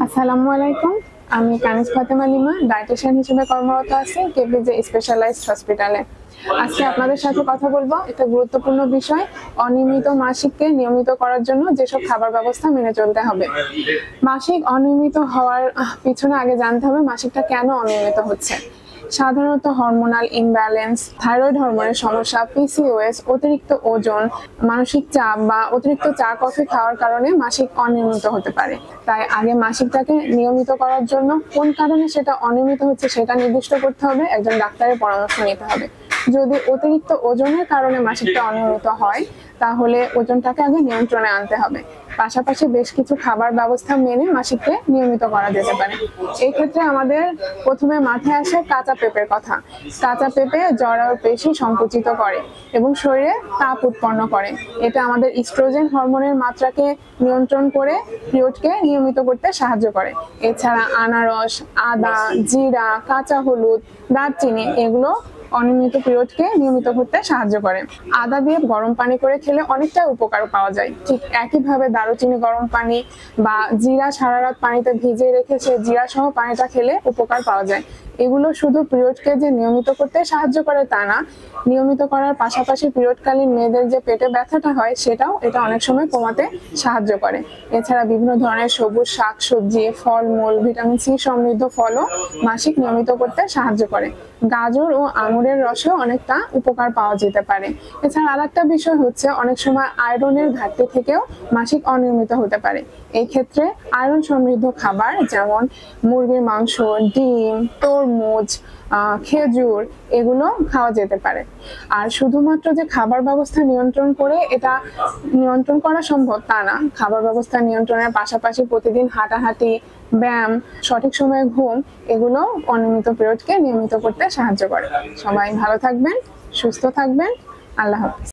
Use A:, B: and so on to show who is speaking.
A: আসসালামু আলাইকুম। আমি কানিজ ফাতেমা লিমা, ডায়েটিশিয়ান হিসেবে কর্মরত আছি কেপিজে স্পেশালাইজড হসপিটালে। আজকে আপনাদের সাথে কথা বলবো একটা গুরুত্বপূর্ণ বিষয়, অনিয়মিত মাসিককে নিয়মিত করার জন্য যেসব খাবার ব্যবস্থা মেনে চলতে হবে। মাসিক অনিয়মিত হওয়ার পিছনে আগে জানতে হবে মাসিকটা কেন অনিয়মিত হচ্ছে। সাধারণত হরমোনাল ইমব্যালেন্স, থাইরয়েড হরমোনের সমস্যা, পিসিওএস, অতিরিক্ত ওজন, মানসিক চাপ বা অতিরিক্ত চা কফি খাওয়ার কারণে মাসিক অনিয়মিত হতে পারে। তাই আগে মাসিকটাকে নিয়মিত করার জন্য কোন কারণে সেটা অনিয়মিত হচ্ছে সেটা নির্দিষ্ট করতে হবে, একজন ডাক্তারের পরামর্শ নিতে হবে। যদি অতিরিক্ত ওজনের কারণে মাসিকটা অনিয়মিত হয় তাহলে ওজনটাকে আগে নিয়ন্ত্রণে আনতে হবে। পাশাপাশি বেশ কিছু খাবার ব্যবস্থা মেনে মাসিককে নিয়মিত করা যেতে পারে। এই ক্ষেত্রে আমাদের প্রথমে মাথায় আসে কাঁচা পেঁপের কথা। কাঁচা পেঁপে জরায়ুর পেশি সংকুচিত করে এবং শরীরে তাপ উৎপন্ন করে। এটা আমাদের ইস্ট্রোজেন হরমোনের মাত্রাকে নিয়ন্ত্রণ করে পিরিয়ডকে নিয়মিত করতে সাহায্য করে। এছাড়া আনারস, আদা, জিরা, কাঁচা হলুদ, দারচিনি এগুলো অনিয়মিত পিরিয়ডকে নিয়মিত করতে সাহায্য করে। আদা দিয়ে গরম পানি করে খেলে অনেকটা উপকার পাওয়া যায়। ঠিক একইভাবে দারুচিনি গরম পানি বা জিরা সারা রাত পানিতে ভিজিয়ে রেখে সে জিরা সহ পানিটা খেলে উপকার পাওয়া যায়। এগুলো শুধু পিরিয়ডকে যে নিয়মিত করতে সাহায্য করে তা না, নিয়মিত করার পাশাপাশি পিরিয়ডকালীন মেয়েদের যে পেটে ব্যথাটা হয় সেটাও এটা অনেক সময় কমাতে সাহায্য করে। এছাড়া বিভিন্ন ধরনের সবুজ শাকসবজি, ফলমূল, ভিটামিন সি সমৃদ্ধ ফলও মাসিক নিয়মিত করতে সাহায্য করে। গাজর ও আঙুরের রসেও অনেকটা উপকার পাওয়া যেতে পারে। এছাড়া আরেকটা বিষয় হচ্ছে অনেক সময় আয়রনের ঘাটতি থেকেও মাসিক অনিয়মিত হতে পারে। এই ক্ষেত্রে আয়রন সমৃদ্ধ খাবার যেমন মুরগির মাংস, ডিম, তরমুজ, খেজুর এগুলো খাওয়া যেতে পারে। আর শুধুমাত্র যে খাবার ব্যবস্থা নিয়ন্ত্রণ করে এটা নিয়ন্ত্রণ করা সম্ভব তা না, খাবার ব্যবস্থা নিয়ন্ত্রণের পাশাপাশি প্রতিদিন হাঁটাহাঁটি, ব্যায়াম, সঠিক সময়ে ঘুম এগুলো অনিয়মিত পিরিয়ডকে নিয়মিত করতে সাহায্য করে। সবাই ভালো থাকবেন, সুস্থ থাকবেন। আল্লাহ হাফেজ।